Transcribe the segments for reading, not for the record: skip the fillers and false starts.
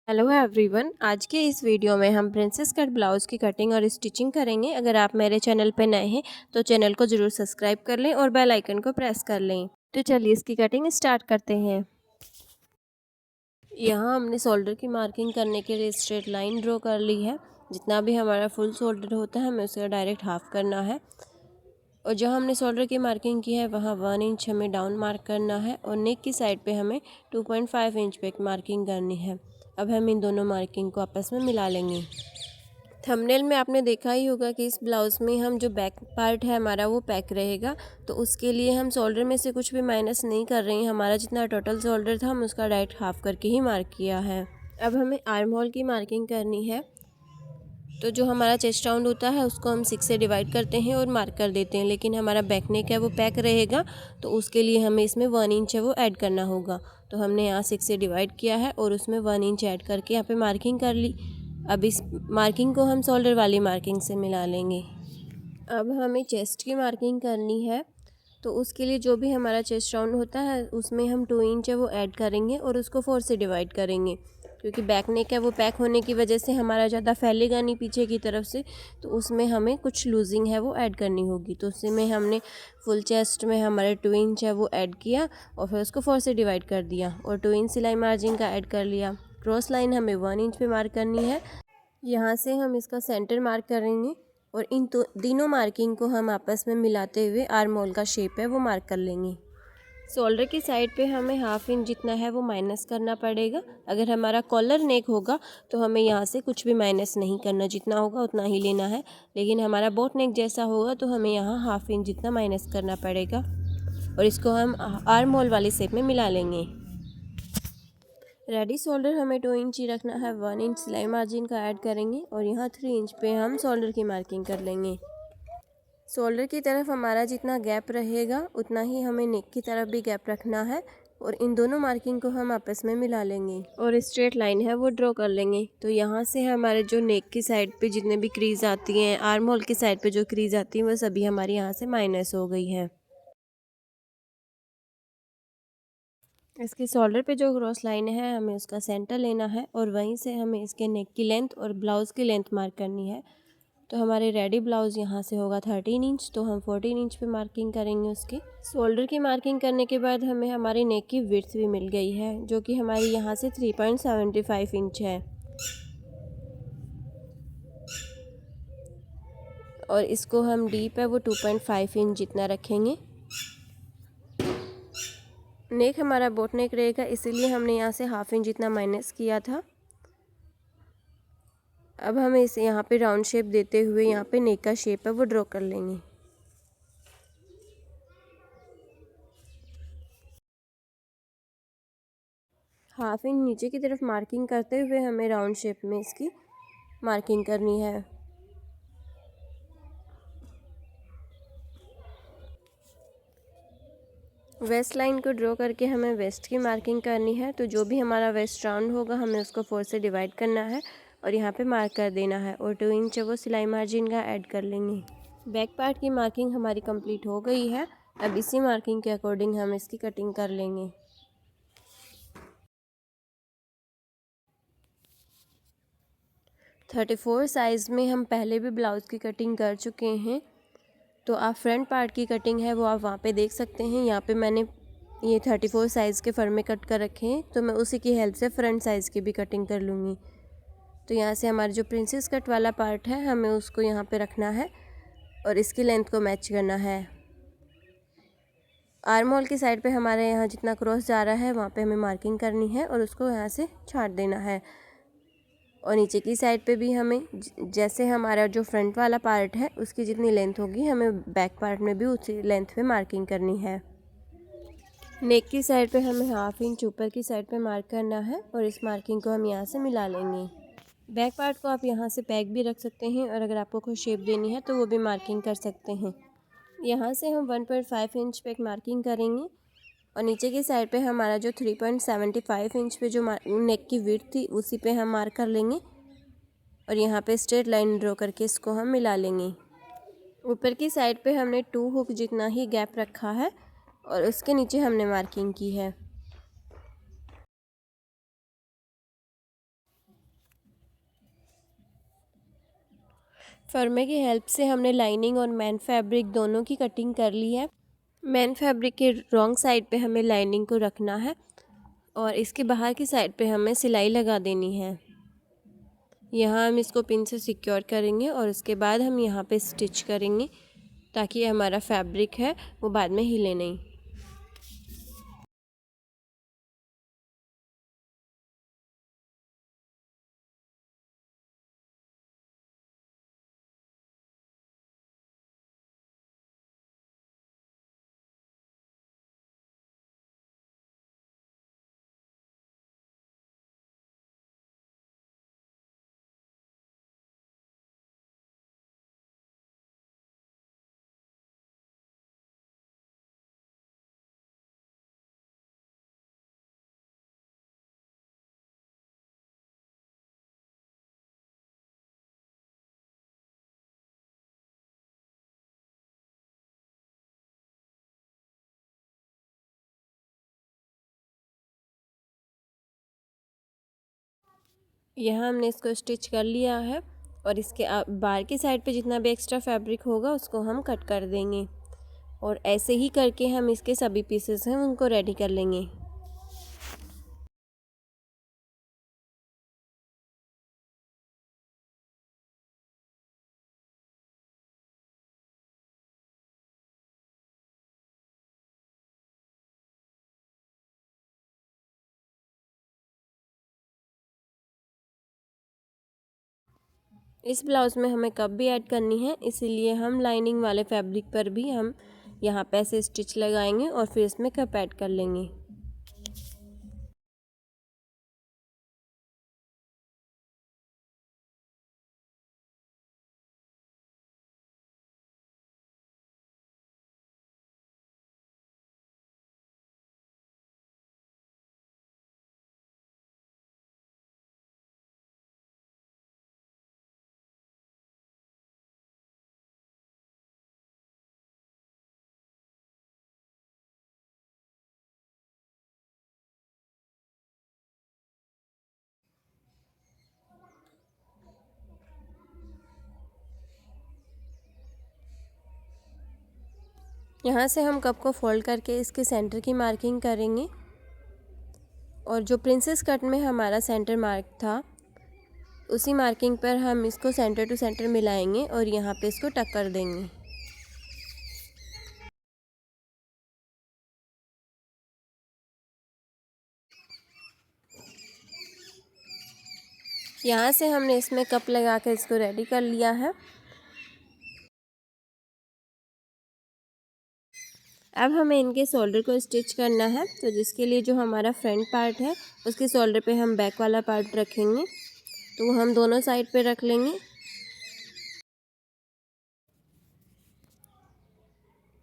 Hello everyone, आज के इस वीडियो में हम प्रिंसेस कट ब्लाउज़ की कटिंग और स्टिचिंग करेंगे। अगर आप मेरे चैनल पर नए हैं तो चैनल को ज़रूर सब्सक्राइब कर लें और बेल आइकन को प्रेस कर लें। तो चलिए इसकी कटिंग स्टार्ट करते हैं। यहाँ हमने शोल्डर की मार्किंग करने के लिए स्ट्रेट लाइन ड्रॉ कर ली है। जितना भी हमारा फुल शोल्डर होता है हमें उसे डायरेक्ट हाफ करना है और जो हमने शोल्डर की मार्किंग की है वहाँ 1 इंच हमें डाउन मार्क करना है और नेक की साइड पे हमें 2.5 इंच पे मार्किंग करनी है। अब हम इन दोनों मार्किंग को आपस में मिला लेंगे। थंबनेल में आपने देखा ही होगा कि इस ब्लाउज़ में हम जो बैक पार्ट है हमारा वो पैक रहेगा, तो उसके लिए हम शोल्डर में से कुछ भी माइनस नहीं कर रहे हैं। हमारा जितना टोटल शोल्डर था हम उसका डायरेक्ट हाफ करके ही मार्क किया है। अब हमें आर्म होल की मार्किंग करनी है। तो जो हमारा चेस्ट राउंड होता है उसको हम 6 से डिवाइड करते हैं और मार्क कर देते हैं, लेकिन हमारा बैक नेक है वो पैक रहेगा, तो उसके लिए हमें इसमें 1 इंच है वो ऐड करना होगा। तो हमने यहाँ 6 से डिवाइड किया है और उसमें 1 इंच ऐड करके यहाँ पे मार्किंग कर ली। अब इस मार्किंग को हम शोल्डर वाली मार्किंग से मिला लेंगे। अब हमें चेस्ट की मार्किंग करनी है, तो उसके लिए जो भी हमारा चेस्ट राउंड होता है उसमें हम 2 इंच है वो ऐड करेंगे और उसको 4 से डिवाइड करेंगे, क्योंकि बैक नेक है वो पैक होने की वजह से हमारा ज़्यादा फैलेगा नहीं पीछे की तरफ से, तो उसमें हमें कुछ लूजिंग है वो ऐड करनी होगी। तो उसी में हमने फुल चेस्ट में हमारे 2 इंच है वो ऐड किया और फिर उसको 4 से डिवाइड कर दिया और 2 इंच सिलाई मार्जिन का ऐड कर लिया। क्रॉस लाइन हमें 1 इंच पे मार्क करनी है। यहाँ से हम इसका सेंटर मार्क करेंगे और इन तीनों मार्किंग को हम आपस में मिलाते हुए आर्म होल का शेप है वो मार्क कर लेंगे। शोल्डर की साइड पे हमें हाफ इंच जितना है वो माइनस करना पड़ेगा। अगर हमारा कॉलर नेक होगा तो हमें यहाँ से कुछ भी माइनस नहीं करना, जितना होगा उतना ही लेना है, लेकिन हमारा बोट नेक जैसा होगा तो हमें यहाँ हाफ इंच जितना माइनस करना पड़ेगा और इसको हम आर्म होल वाली शेप में मिला लेंगे। रेडी शोल्डर हमें 2 इंच ही रखना है। 1 इंच सिलाई मार्जिन का ऐड करेंगे और यहाँ 3 इंच पे हम शोल्डर की मार्किंग कर लेंगे। शोल्डर की तरफ हमारा जितना गैप रहेगा उतना ही हमें नेक की तरफ भी गैप रखना है और इन दोनों मार्किंग को हम आपस में मिला लेंगे और स्ट्रेट लाइन है वो ड्रॉ कर लेंगे। तो यहाँ से हमारे जो नेक की साइड पे जितने भी क्रीज आती हैं, आर्म होल की साइड पे जो क्रीज आती हैं वो सभी हमारी यहाँ से माइनस हो गई है। इसके शोल्डर पे जो क्रॉस लाइन है हमें उसका सेंटर लेना है और वहीं से हमें इसके नेक की लेंथ और ब्लाउज़ की लेंथ मार्क करनी है। तो हमारे रेडी ब्लाउज़ यहाँ से होगा 13 इंच, तो हम 14 इंच पे मार्किंग करेंगे उसकी। शोल्डर की मार्किंग करने के बाद हमें हमारी नेक की विड्थ भी मिल गई है, जो कि हमारी यहाँ से 3.75 इंच है और इसको हम डीप है वो 2.5 इंच जितना रखेंगे। नेक हमारा बोट नेक रहेगा, इसीलिए हमने यहाँ से हाफ इंच जितना माइनस किया था। अब हमें इसे यहाँ पे राउंड शेप देते हुए यहाँ पे नेक का शेप है वो ड्रॉ कर लेंगे। हाफ इंच नीचे की तरफ मार्किंग करते हुए हमें राउंड शेप में इसकी मार्किंग करनी है। वेस्ट लाइन को ड्रॉ करके हमें वेस्ट की मार्किंग करनी है। तो जो भी हमारा वेस्ट राउंड होगा हमें उसको 4 से डिवाइड करना है और यहाँ पे मार्क कर देना है और 2 इंच वो सिलाई मार्जिन का ऐड कर लेंगे। बैक पार्ट की मार्किंग हमारी कंप्लीट हो गई है। अब इसी मार्किंग के अकॉर्डिंग हम इसकी कटिंग कर लेंगे। 34 साइज़ में हम पहले भी ब्लाउज़ की कटिंग कर चुके हैं, तो आप फ्रंट पार्ट की कटिंग है वो आप वहाँ पे देख सकते हैं। यहाँ पे मैंने ये 34 साइज़ के फर में कट कर रखे हैं, तो मैं उसी की हेल्प से फ्रंट साइज़ की भी कटिंग कर लूँगी। तो यहाँ से हमारा जो प्रिंसेस कट वाला पार्ट है हमें उसको यहाँ पे रखना है और इसकी लेंथ को मैच करना है। आर्म होल की साइड पे हमारे यहाँ जितना क्रॉस जा रहा है वहाँ पे हमें मार्किंग करनी है और उसको यहाँ से छाट देना है। और नीचे की साइड पे भी हमें जैसे हमारा जो फ्रंट वाला पार्ट है उसकी जितनी लेंथ होगी हमें बैक पार्ट में भी उसी लेंथ पे मार्किंग करनी है। नेक की साइड पे हमें हाफ इंच ऊपर की साइड पे मार्क करना है और इस मार्किंग को हम यहाँ से मिला लेंगे। बैक पार्ट को आप यहाँ से पैक भी रख सकते हैं और अगर आपको कोई शेप देनी है तो वो भी मार्किंग कर सकते हैं। यहाँ से हम 1.5 इंच पे एक मार्किंग करेंगे और नीचे की साइड पे हमारा जो 3.75 इंच पे जो नेक की विड्थ थी उसी पे हम मार्क कर लेंगे और यहाँ पे स्ट्रेट लाइन ड्रॉ करके इसको हम मिला लेंगे। ऊपर की साइड पे हमने 2 हुक जितना ही गैप रखा है और उसके नीचे हमने मार्किंग की है। फर्मे की हेल्प से हमने लाइनिंग और मेन फैब्रिक दोनों की कटिंग कर ली है। मेन फैब्रिक के रॉन्ग साइड पे हमें लाइनिंग को रखना है और इसके बाहर की साइड पे हमें सिलाई लगा देनी है। यहाँ हम इसको पिन से सिक्योर करेंगे और उसके बाद हम यहाँ पे स्टिच करेंगे ताकि हमारा फैब्रिक है वो बाद में हिले नहीं। यहाँ हमने इसको स्टिच कर लिया है और इसके बाहर की साइड पे जितना भी एक्स्ट्रा फैब्रिक होगा उसको हम कट कर देंगे और ऐसे ही करके हम इसके सभी पीसेस हैं उनको रेडी कर लेंगे। इस ब्लाउज़ में हमें कप भी ऐड करनी है, इसीलिए हम लाइनिंग वाले फैब्रिक पर भी हम यहाँ पे ऐसे स्टिच लगाएंगे और फिर इसमें कप ऐड कर लेंगे। यहाँ से हम कप को फोल्ड करके इसके सेंटर की मार्किंग करेंगे और जो प्रिंसेस कट में हमारा सेंटर मार्क था उसी मार्किंग पर हम इसको सेंटर टू सेंटर मिलाएंगे और यहाँ पे इसको टक कर देंगे। यहाँ से हमने इसमें कप लगा कर इसको रेडी कर लिया है। अब हमें इनके शोल्डर को स्टिच करना है, तो जिसके लिए जो हमारा फ्रंट पार्ट है उसके शोल्डर पे हम बैक वाला पार्ट रखेंगे, तो हम दोनों साइड पे रख लेंगे।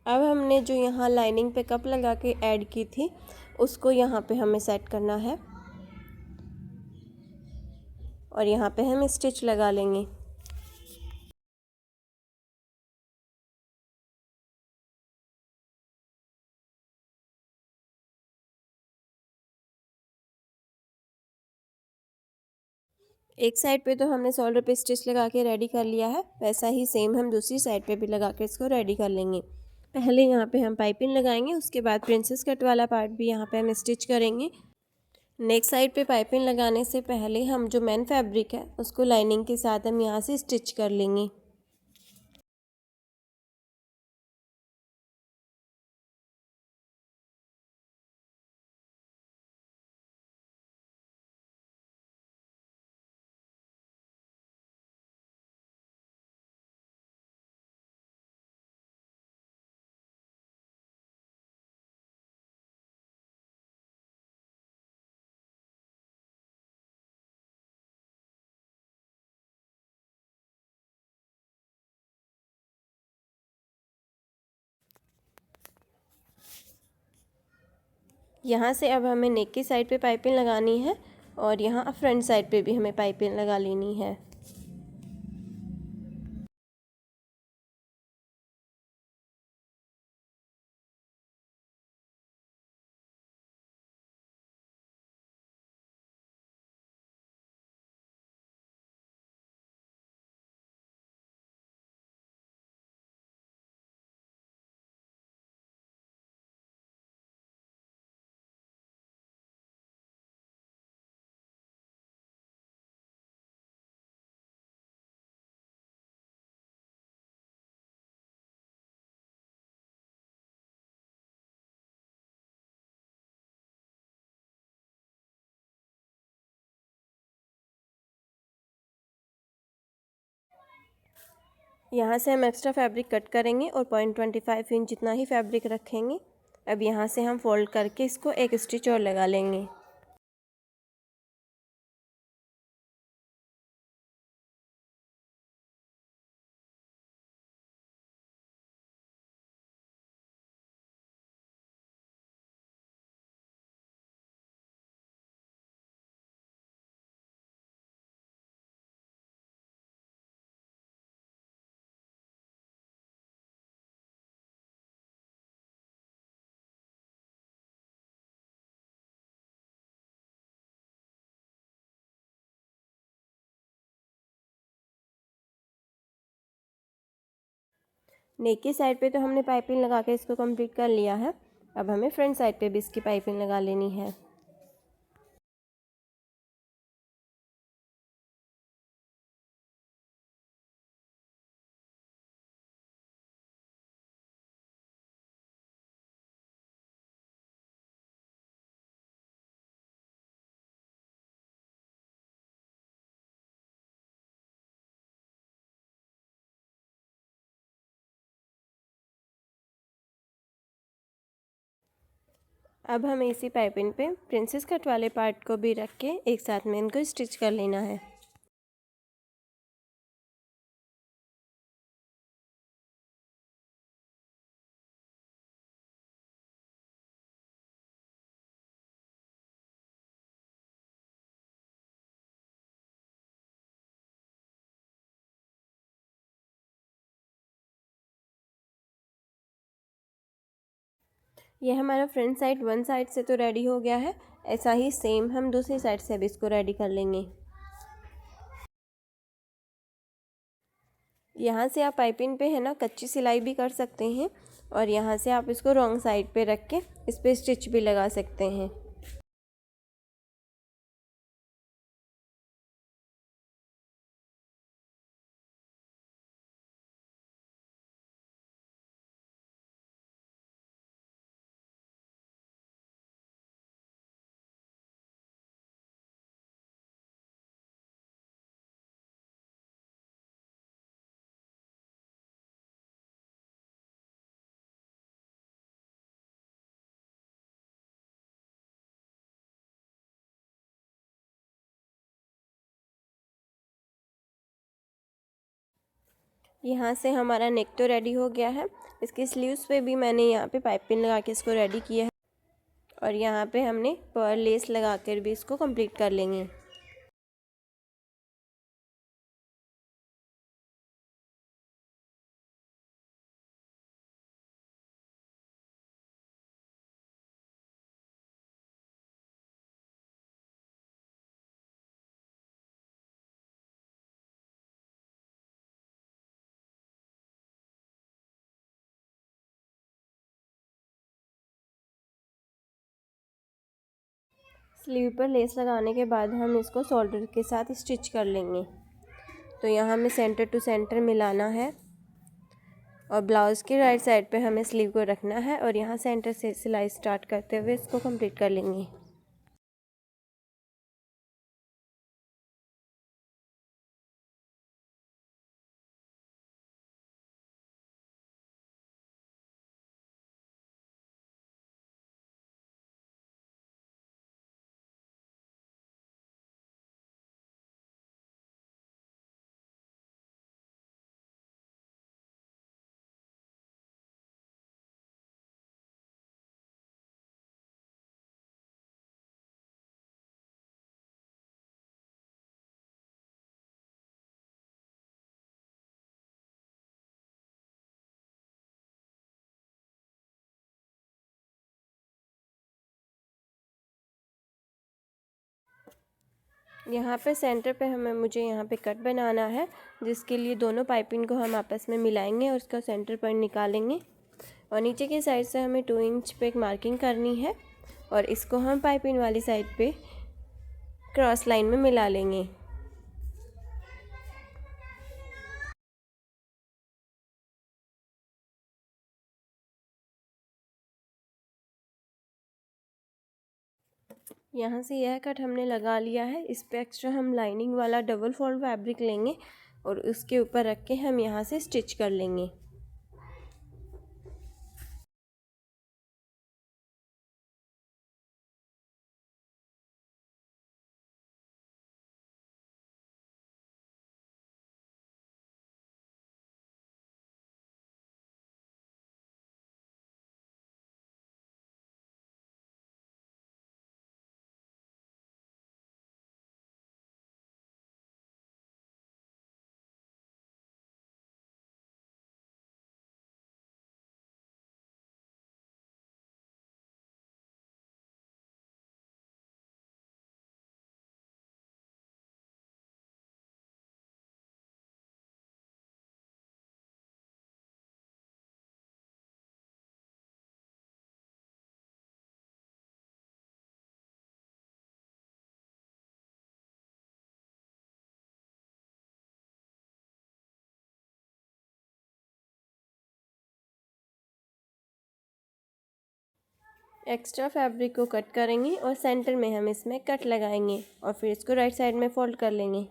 अब हमने जो यहाँ लाइनिंग पे कप लगा के ऐड की थी उसको यहाँ पे हमें सेट करना है और यहाँ पे हम स्टिच लगा लेंगे। एक साइड पे तो हमने शोल्डर पे स्टिच लगा के रेडी कर लिया है, वैसा ही सेम हम दूसरी साइड पे भी लगा के इसको रेडी कर लेंगे। पहले यहाँ पे हम पाइपिंग लगाएंगे, उसके बाद प्रिंसेस कट वाला पार्ट भी यहाँ पे हम स्टिच करेंगे। नेक्स्ट साइड पे पाइपिंग लगाने से पहले हम जो मेन फैब्रिक है उसको लाइनिंग के साथ हम यहाँ से स्टिच कर लेंगे। यहाँ से अब हमें नेक की साइड पे पाइपिंग लगानी है और यहाँ फ्रंट साइड पे भी हमें पाइपिंग लगा लेनी है। यहाँ से हम एक्स्ट्रा फैब्रिक कट करेंगे और 0.25 इंच जितना ही फैब्रिक रखेंगे। अब यहाँ से हम फोल्ड करके इसको एक स्टिच और लगा लेंगे। नेक की साइड पे तो हमने पाइपिंग लगा के इसको कंप्लीट कर लिया है। अब हमें फ्रंट साइड पे भी इसकी पाइपिंग लगा लेनी है। अब हमें इसी पाइपिंग पे प्रिंसेस कट वाले पार्ट को भी रख के एक साथ में इनको स्टिच कर लेना है। ये हमारा फ्रंट साइड वन साइड से तो रेडी हो गया है। ऐसा ही सेम हम दूसरी साइड से भी इसको रेडी कर लेंगे। यहाँ से आप पाइपिंग पे है ना कच्ची सिलाई भी कर सकते हैं और यहाँ से आप इसको रॉन्ग साइड पे रख के इस पर स्टिच भी लगा सकते हैं। यहाँ से हमारा नेक तो रेडी हो गया है। इसकी स्लीव्स पे भी मैंने यहाँ पे पाइपिंग लगा के इसको रेडी किया है और यहाँ पे हमने पर्ल लेस लगा कर भी इसको कंप्लीट कर लेंगे। स्लीव पर लेस लगाने के बाद हम इसको शोल्डर के साथ स्टिच कर लेंगे। तो यहाँ हमें सेंटर टू सेंटर मिलाना है और ब्लाउज़ की राइट साइड पे हमें स्लीव को रखना है और यहाँ सेंटर से सिलाई स्टार्ट करते हुए इसको कंप्लीट कर लेंगे। यहाँ पे सेंटर पे मुझे यहाँ पे कट बनाना है, जिसके लिए दोनों पाइपिंग को हम आपस में मिलाएंगे और उसका सेंटर पॉइंट निकालेंगे और नीचे की साइड से हमें 2 इंच पे एक मार्किंग करनी है और इसको हम पाइपिंग वाली साइड पे क्रॉस लाइन में मिला लेंगे। यहाँ से यह कट हमने लगा लिया है। इस पे एक्स्ट्रा हम लाइनिंग वाला डबल फोल्ड फैब्रिक लेंगे और उसके ऊपर रख के हम यहाँ से स्टिच कर लेंगे। एक्स्ट्रा फैब्रिक को कट करेंगे और सेंटर में हम इसमें कट लगाएंगे और फिर इसको राइट साइड में फोल्ड कर लेंगे।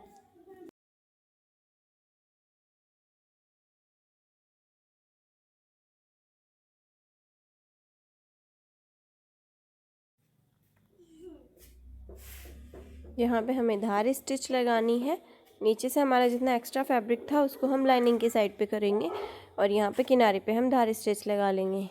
यहाँ पे हमें धार स्टिच लगानी है। नीचे से हमारा जितना एक्स्ट्रा फैब्रिक था उसको हम लाइनिंग के साइड पे करेंगे और यहाँ पे किनारे पे हम धार स्टिच लगा लेंगे।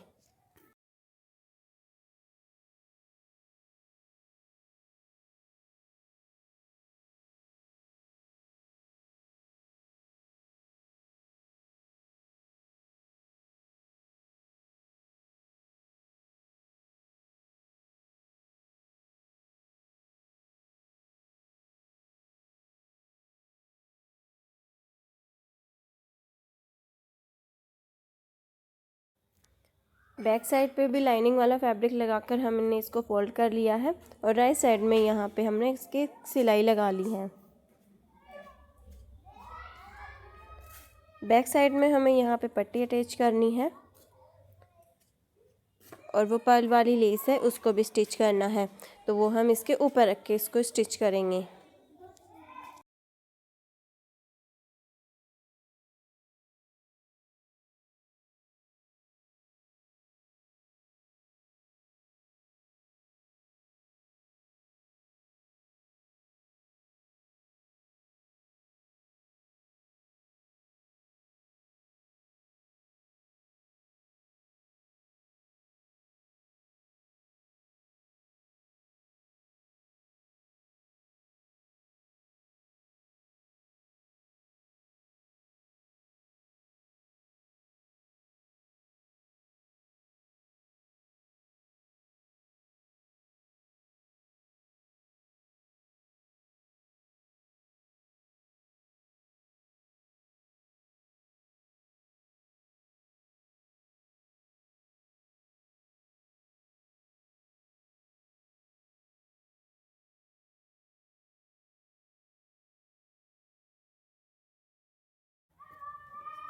बैक साइड पे भी लाइनिंग वाला फैब्रिक लगाकर हमने इसको फोल्ड कर लिया है और राइट साइड में यहाँ पे हमने इसके सिलाई लगा ली है। बैक साइड में हमें यहाँ पे पट्टी अटैच करनी है और वो पर्ल वाली लेस है उसको भी स्टिच करना है, तो वो हम इसके ऊपर रख के इसको स्टिच करेंगे।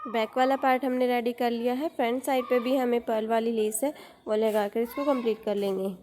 बैक वाला पार्ट हमने रेडी कर लिया है। फ्रंट साइड पे भी हमें पर्ल वाली लेस है वो लगाकर इसको कंप्लीट कर लेंगे।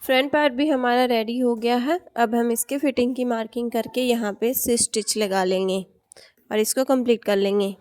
फ्रंट पार्ट भी हमारा रेडी हो गया है। अब हम इसके फिटिंग की मार्किंग करके यहाँ पे स्टिच लगा लेंगे और इसको कंप्लीट कर लेंगे।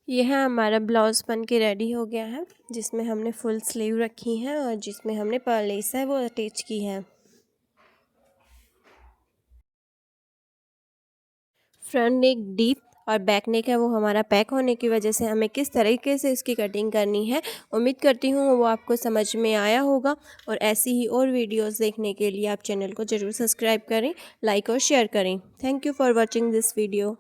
ये है हमारा ब्लाउज़ बन के रेडी हो गया है, जिसमें हमने फुल स्लीव रखी है और जिसमें हमने पर्ल लेस है वो अटैच की है। फ्रंट नेक डीप और बैक नेक है वो हमारा पैक होने की वजह से हमें किस तरीके से इसकी कटिंग करनी है, उम्मीद करती हूँ वो आपको समझ में आया होगा। और ऐसी ही और वीडियोस देखने के लिए आप चैनल को ज़रूर सब्सक्राइब करें, लाइक और शेयर करें। Thank you for watching this video.